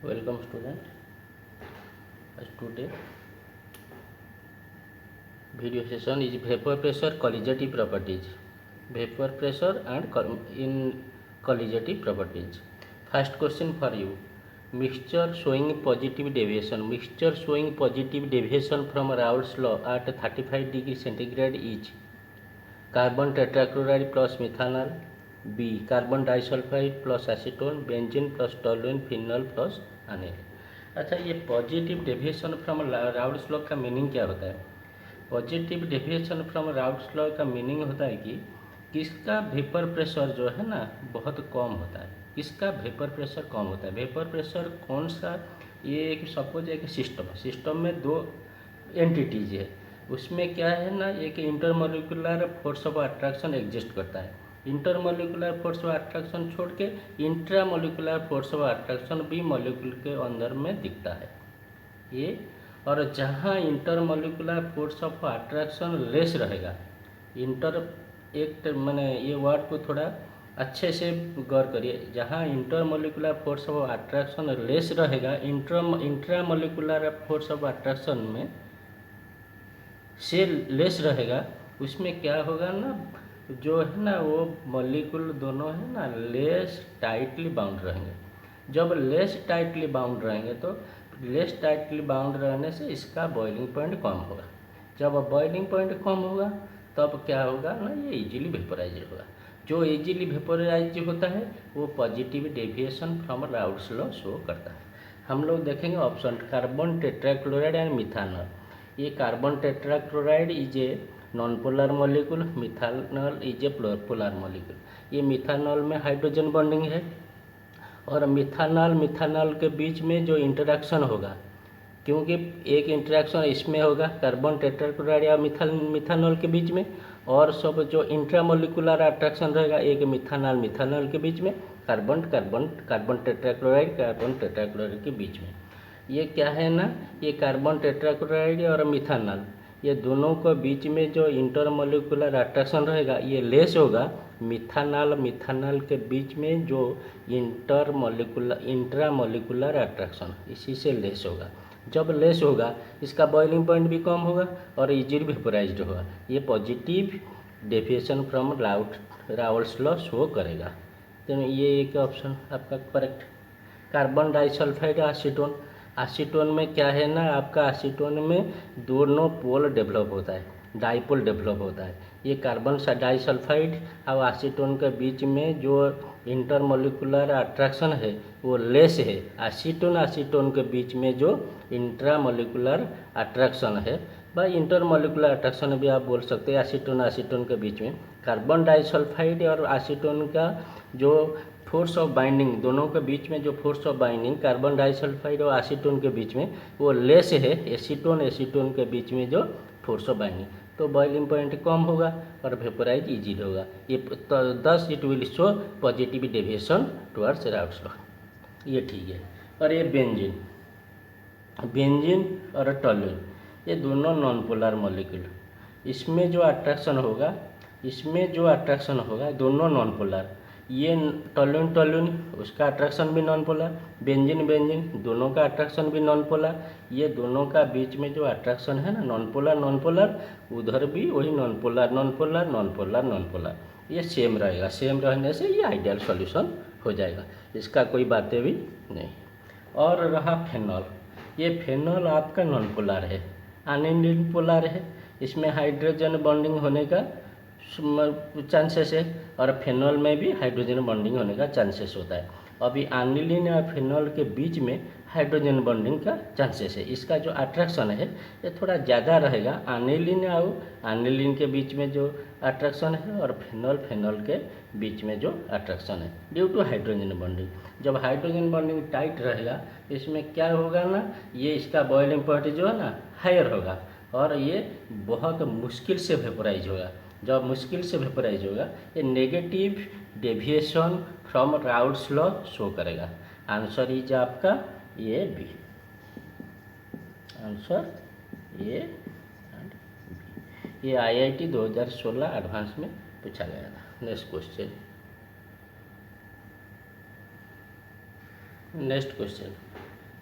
Welcome student. As today video session is vapor pressure colligative properties. Vapor pressure and in colligative properties. First question for you. Mixture showing positive deviation. Mixture showing positive deviation from Raoult's law at 35 degree centigrade is carbon tetrachloride plus methanol, B carbon disulfide plus acetone, benzene plus toluene, phenol plus aniline. अच्छा, ये positive deviation from Raoult's law का meaning क्या होता है? Positive deviation from Raoult's law का meaning होता है कि किसका वेपर प्रेशर जो है ना बहुत कम होता है, किसका वेपर प्रेशर कम होता है। वेपर प्रेशर कौन सा, ये एक सपोज एक सिस्टम में दो एंटिटीज है, उसमें क्या है ना, एक intermolecular force of attraction exist करता है। इंटरमोलिकुलर फोर्स ऑफ अट्रैक्शन छोड़ के इंट्रामोलिकुलर फोर्स ऑफ अट्रैक्शन भी मॉलिक्यूल के अंदर में दिखता है ये। और जहाँ intermolecular force of attraction less रहेगा, मैंने ये वर्ड को थोड़ा अच्छे से गौर करिए, जहाँ intermolecular force of attraction less रहेगा, इंट्रामोलिकुलर फोर्स ऑफ अट्रैक्शन में से लेस रहेगा, उसमें क्या होगा ना, जो है ना वो मॉलिक्यूल दोनों है ना लेस टाइटली बाउंड रहेंगे। जब लेस टाइटली बाउंड रहेंगे तो लेस टाइटली बाउंड रहने से इसका बॉइलिंग पॉइंट कम होगा। जब बॉइलिंग पॉइंट कम होगा तब क्या होगा ना, ये इजीली वेपोराइज होगा। जो इजीली वेपोराइज होता है वो positive deviation from Raoult's law show करता है। हम लोग देखेंगे option carbon tetrachloride and methanol. ये carbon tetrachloride is a non polar molecule, methanol is a polar molecule. ये मिथानॉल में हाइड्रोजन बॉन्डिंग है और मिथानॉल के बीच में जो इंटरेक्शन होगा, क्योंकि एक इंटरेक्शन इसमें होगा कार्बन टेट्राक्लोराइड या मिथानॉल के बीच में, और सब जो इंट्रामोलिकुलर अट्रैक्शन रहेगा एक मिथानॉल के बीच में, कार्बन टेट्राक्लोराइड के बीच में। ये क्या है ना, ये कार्बन टेट्राक्लोराइड और मिथानॉल, ये दोनों के बीच में जो इंटरमोलिकुलर अट्रैक्शन रहेगा ये लेस होगा। मिथानॉल के बीच में जो इंट्रामोलिकुलर अट्रैक्शन इसी से लेस होगा। जब लेस होगा इसका बॉइलिंग पॉइंट भी कम होगा और इजीली वेपोराइज्ड होगा। ये positive deviation from Raoult's law show करेगा। तो ये एक ऑप्शन आपका करेक्ट। कार्बन डाइसल्फाइड एसीटोन में क्या है ना, आपका एसीटोन में दोनों पोल डेवलप होता है, डाइपोल डेवलप होता है। ये कार्बन डाइसल्फाइड और एसीटोन के बीच में जो इंटरमोलिकुलर अट्रैक्शन है वो लेस है। एसीटोन के बीच में जो इंट्रामोलिकुलर अट्रैक्शन है, भाई इंटरमोलिकुलर अट्रैक्शन भी आप बोल सकते हैं एसीटोन के बीच में। कार्बन डाइसल्फाइड और एसीटोन का जो फोर्स ऑफ बाइंडिंग, दोनों के बीच में जो force of binding carbon disulphide और एसीटोन के बीच में वो लेस है एसीटोन के बीच में जो फोर्स ऑफ बाइंडिंग, तो बॉइलिंग पॉइंट कम होगा और वेपोराइज इजी होगा। ये thus it will show positive deviation towards Raoult's law. ये ठीक है। और ये बेंजीन और टॉल्यूइन, ये दोनों नॉन पोलर मॉलिक्यूल, इसमें जो अट्रैक्शन होगा दोनों नॉन पोलर। ये टॉल्यूइन उसका अट्रैक्शन भी नॉन पोलर, बेंजीन दोनों का अट्रैक्शन भी नॉन पोलर। ये दोनों का बीच में जो अट्रैक्शन है ना नॉन पोलर, उधर भी वही नॉन पोलर, ये सेम रहेगा। सेम रहने से ये आइडियल सॉल्यूशन हो जाएगा, इसका कोई बातें भी नहीं। और रहा फेनॉल, ये फेनॉल आपका नॉन पोलर है, एनिलीन पोलर है, इसमें हाइड्रोजन बॉन्डिंग होने का चांसेस है और फेनॉल में भी हाइड्रोजन बॉन्डिंग होने का चांसेस होता है। अभी एनिलीन और फेनॉल के बीच में हाइड्रोजन बॉन्डिंग का चांसेस है। इसका जो अट्रैक्शन है ये थोड़ा ज़्यादा रहेगा एनिलीन के बीच में जो अट्रैक्शन है और फेनॉल के बीच में जो अट्रैक्शन है ड्यू टू हाइड्रोजन बॉन्डिंग। जब हाइड्रोजन बॉन्डिंग टाइट रहेगा इसमें क्या होगा ना, ये इसका बॉइलिंग पॉइंट जो है ना हायर होगा और ये बहुत मुश्किल से वेपोराइज होगा। जब मुश्किल से वेपोराइज होगा ये negative deviation from Raoult's law show करेगा। आंसर इज आपका ये b, answer a and b. ये IIT 2016 एडवांस में पूछा गया था। नेक्स्ट क्वेश्चन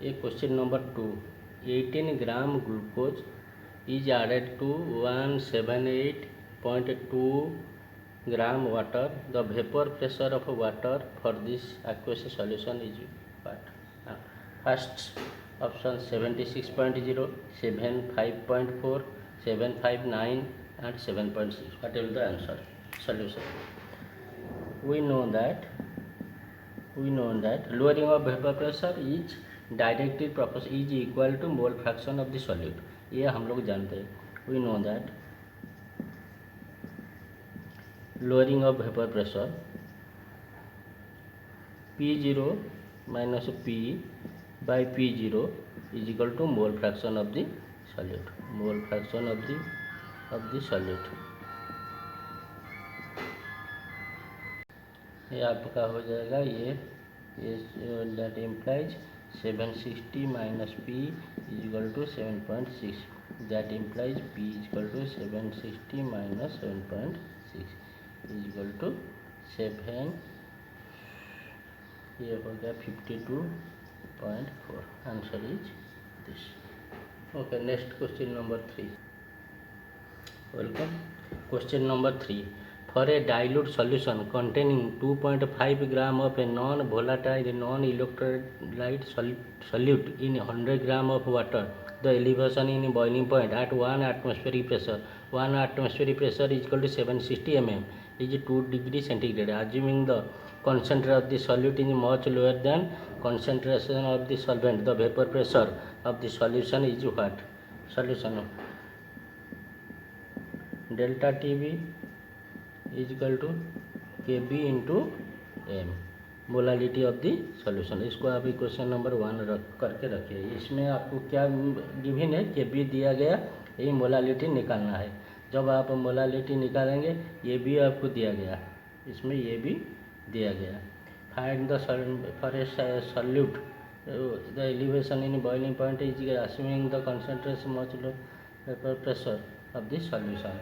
ये question number 2, 18 gram glucose is added to 178.2 gram water. The vapor pressure of water for this aqueous solution is what? First option 76.0, 75.4, 759 and 7.6. What will the answer? Solution. We know that lowering of vapor pressure is directly proportional is equal to mole fraction of the solute. ये हम लोग जानते हैं. We know that lowering of vapor pressure P0 minus P by P0 is equal to mole fraction of the solute. Mole fraction of the solute. ये आपका हो जाएगा ये that implies 760 minus P is equal to 7.6. That implies P is equal to 760 minus 7.6 is equal to 7. ये हो गया 52.4. Answer is this. Okay, next question number 3. Welcome. Question number 3. For a dilute solution containing 2.5 gram of a non-volatile non-electrolyte solute in 100 gram of water, the elevation in boiling point at 1 atmospheric pressure. 1 atmospheric pressure is equal to 760 mm is 2 degree centigrade. Assuming the concentration of the solute is much lower than concentration of the solvent, the vapor pressure of the solution is what? Solution delta TB is equal to Kb into m, molality of the solution. इसको आप equation number 1 रख करके रखिए. इसमें आपको क्या given है? Kb दिया गया, यही मोलालिटी निकालना है. जब आप मोलालिटी निकालेंगे ये भी आपको दिया गया, इसमें ये भी दिया गया. Find the for a solute the elevation in boiling point is assuming the concentration much low vapor pressure of the solution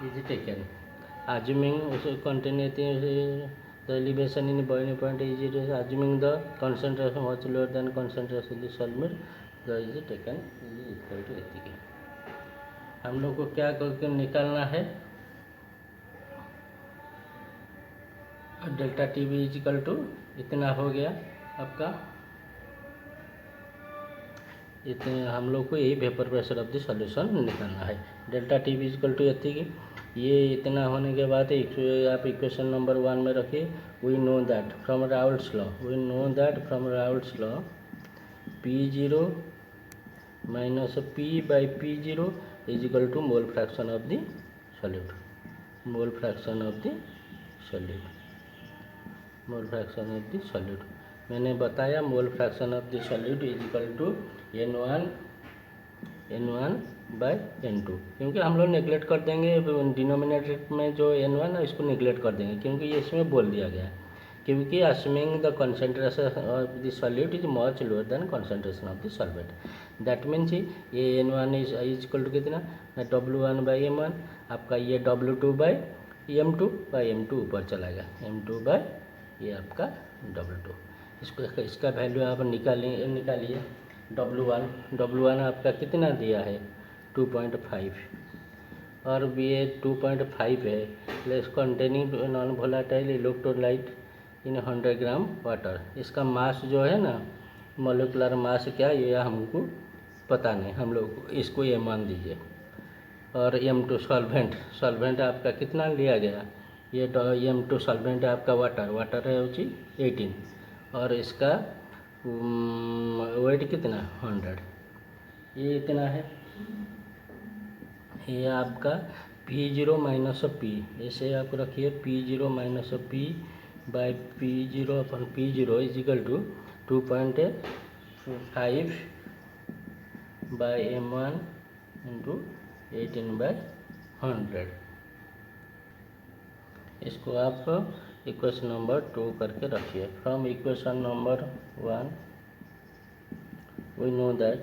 is taken. Assuming continuity the elevation in boiling point is assuming the concentration much lower than concentration of the solvent, the is taken is equal to एथिक. हम लोग को क्या करके निकालना है? Delta T B is equal to इतना हो गया आपका. इतने हम लोग को यही vapour pressure of the solution निकालना है. Delta T B is equal to एथिक. ये इतना होने के बाद आप इक्वेशन नंबर 1 में रखिए. We know that from Raoult's law P0 minus P by P0 is equal to mole fraction of the solute. Mole fraction of the solute मैंने बताया. Mole fraction of the solute is equal to N1 by N2. क्योंकि हम लोग neglect कर देंगे denominator में जो N1 है इसको नेगलेक्ट कर देंगे, क्योंकि ये इसमें बोल दिया गया है. क्योंकि assuming the concentration of the solute is much lower than concentration of the solvent. That means ये N1 is equal to कितना? W1 by M1. आपका ये W2 by M2 ऊपर चलाएगा. M2 by ये आपका W2. इसका वैल्यू आप निकालिए. W1 आपका कितना दिया है? 2.5 और ये 2.5 है. Less containing non volatile electrolyte in 100 gram water. इसका मास जो है ना, मोलिकुलर मास क्या, ये हमको पता नहीं. हम लोग इसको ये मान दीजिए. और M2 सॉल्वेंट आपका कितना लिया गया? ये M2 सॉल्वेंट आपका वाटर है उसी 18 और इसका वेट कितना? 100. ये इतना है. ये आपका P0 माइनस P, ऐसे आप रखिए. P0 minus P by P0 upon P0 is equal to 2.5 by M1 into 18 by 100. इसको आप इक्वेशन नंबर 2 करके रखिए. From equation number 1 we know that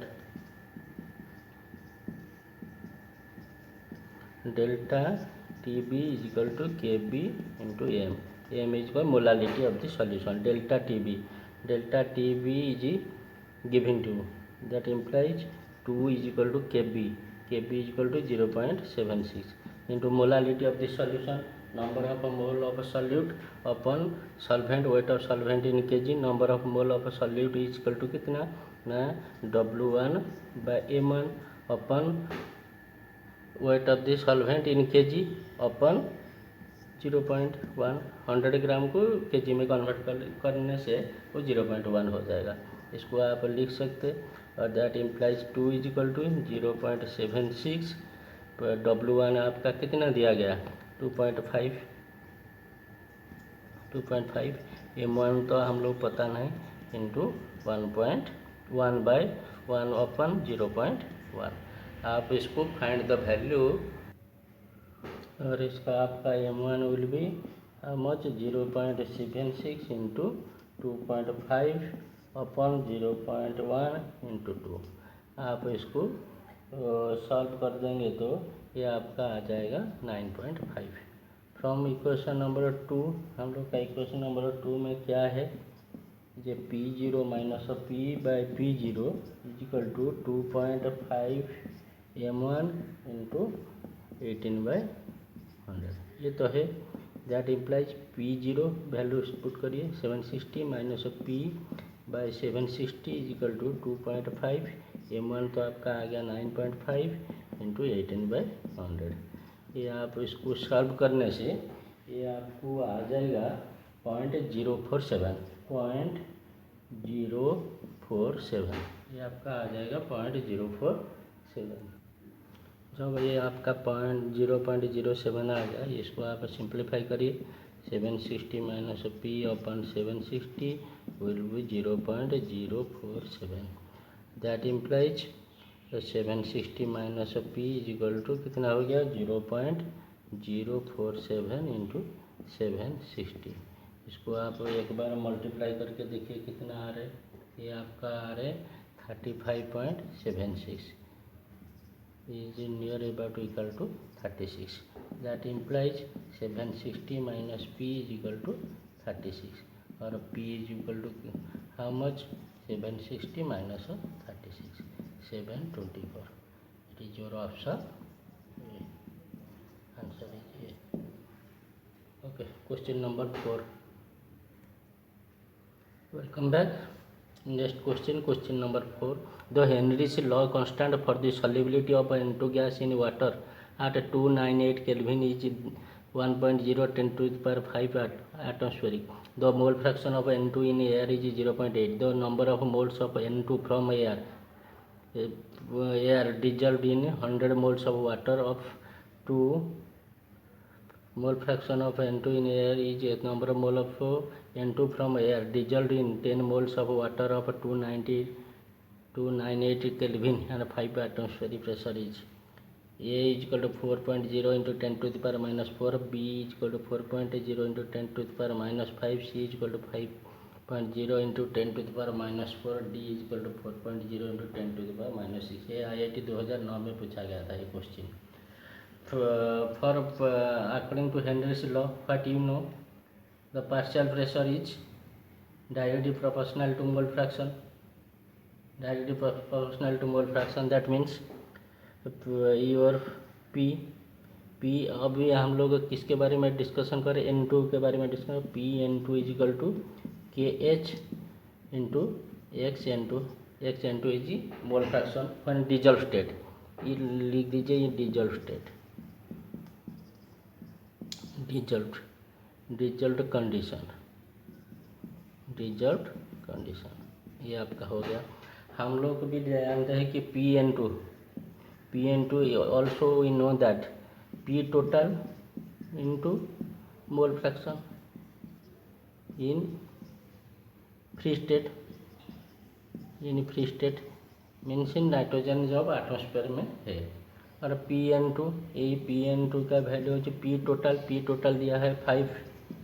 delta T B is equal to K B into M. M is equal molality of the solution. Delta T B is given to, that implies 2 is equal to kb, kb is equal to 0.76 into molality of the solution, number of mole of solute upon solvent, weight of solvent in kg, number of mole of solute is equal to कितना ना W1 by M1 upon weight of the solvent in kg upon 0.1, 100 ग्राम को kg में convert करने से वो 0.1 हो जाएगा। इसको आप लिख सकते, और that implies 2 is equal to 0.76, W1 आपका कितना दिया गया 2.5, M1 तो हम लोग पता नहीं, इंटू 1.1 बाई 1 अपन 0.1। आप इसको फाइंड द वैल्यू, और इसका आपका M1 will be how much 0.76 into 2.5 upon 0.1 into 2। आप इसको सॉल्व कर देंगे तो ये आपका आ जाएगा 9.5। फ्रॉम इक्वेशन नंबर 2, हम लोग का इक्वेशन नंबर 2 में क्या है, ये P0 minus P by P0 is equal to 2.5 M1 into 18/100, ये तो है। That implies P0 value put करिए 760 minus P by 760 is equal to 2.5, M1 तो आपका आ गया 9.5 इंटू 18/100। ये आप इसको सॉल्व करने से ये आपको आ जाएगा 0.047, 0.047, ये आपका आ जाएगा 0.047। जब ये आपका 0.07 आ गया, इसको आप सिंप्लीफाई करिए, 760 minus P upon 760 will be 0.047। That implies 760 minus P is equal to कितना हो गया 0.047 इंटू 760। इसको आप एक बार मल्टीप्लाई करके देखिए कितना आ रहा है, ये आपका आ रहा है 35.76 is near about equal to 36. That implies 760 minus P is equal to 36, or P is equal to how much, 760 minus 36, 724. It is your option. Answer is A. Okay, question number 4. Welcome back. Next question, question number 4. The Henry's law constant for the solubility of N2 gas in water at 298 Kelvin is 1.010 to the power 5 atmospheric. The mole fraction of N2 in air is 0.8. The number of moles of N2 from air dissolved in 100 moles of water of 2 mole fraction of N2 in air is a number of mole of N2 from air dissolved in 10 moles of water of 298 Kelvin and 5 atmospheric pressure is A is equal to 4.0 into 10 to the power minus 4, B is equal to 4.0 into 10 to the power minus 5, C is equal to 5.0 into 10 to the power minus 4, D is equal to 4.0 into 10 to the power minus 6। ये IIT 2009 में पूछा गया था ये question. For according to Henry's law, what you know, the partial pressure is directly proportional to mole fraction. Directly proportional to mole fraction, that means your P अभी हम लोग किसके बारे में डिस्कशन करें, N2 के बारे में discussion, P N2 is equal to KH into XN2 is mole fraction for dissolve state. ये लिख दीजिए, ये डिजॉल्व स्टेट, डिजॉल्व कंडीशन, ये आपका हो गया। हम लोग भी जानते हैं कि PN2 also we know that P total into mole fraction in free state means in nitrogen जब एटमॉस्फेयर में है। और PN2, ये PN2 का वैल्यू है P टोटल दिया है 5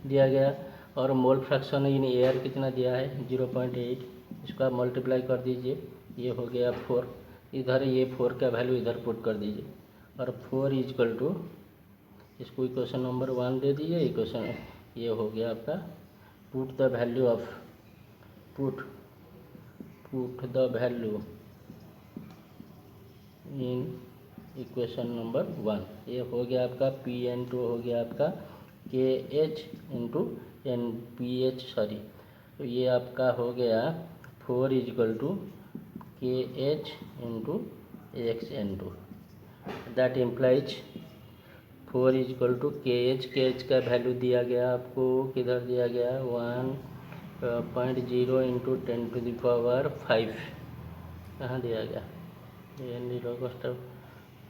दिया गया, और मोल फ्रैक्शन इन एयर कितना दिया है 0.8। इसका मल्टीप्लाई कर दीजिए, ये हो गया 4, इधर ये 4 का वैल्यू इधर पुट कर दीजिए, और 4 इज इक्वल टू, इसको इक्वेशन नंबर 1 दे दीजिए। इक्वेशन ये हो गया आपका, put the value of put the value in equation number 1। ये हो गया आपका P/N2 हो गया आपका KH इंटू NPH सॉरी, तो ये आपका हो गया 4 is equal to KH into XN2। That implies 4 is equal to KH का वैल्यू दिया गया आपको, किधर दिया गया 1.0 इंटू 10⁵ कहाँ दिया गया एन जीरो का स्टेप,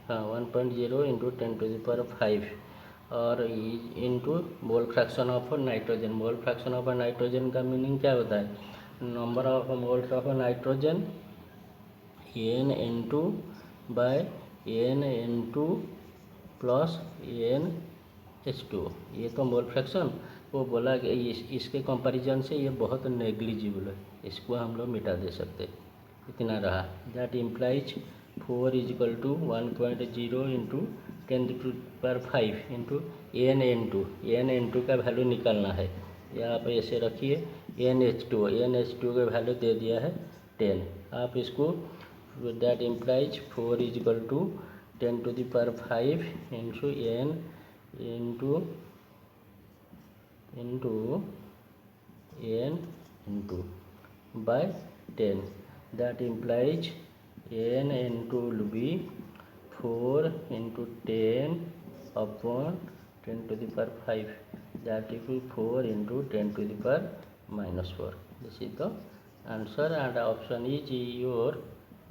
हाँ 1.0 इंटू 10⁵ और into mole fraction of nitrogen. Mole fraction of nitrogen का मीनिंग क्या होता है, number of moles of nitrogen NN2 by NN2 plus NH2। ये तो मोल फ्रैक्शन वो बोला कि इसके कंपैरिजन से ये बहुत नेग्लिजिबल है, इसको हम लोग मिटा दे सकते, इतना रहा। That implies 4 is equal to 1.0 into 10⁵ into NN2 का वैल्यू निकालना है, या आप ऐसे रखिए NH2 का वैल्यू दे दिया है 10। आप इसको that implies 4 is equal to 10⁵ into N into N by 10। That implies N/2 will be 4 into 10 upon 10⁵. That will be 4 into 10⁻⁻⁴. This is the answer and option is your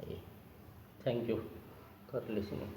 A. Thank you for listening.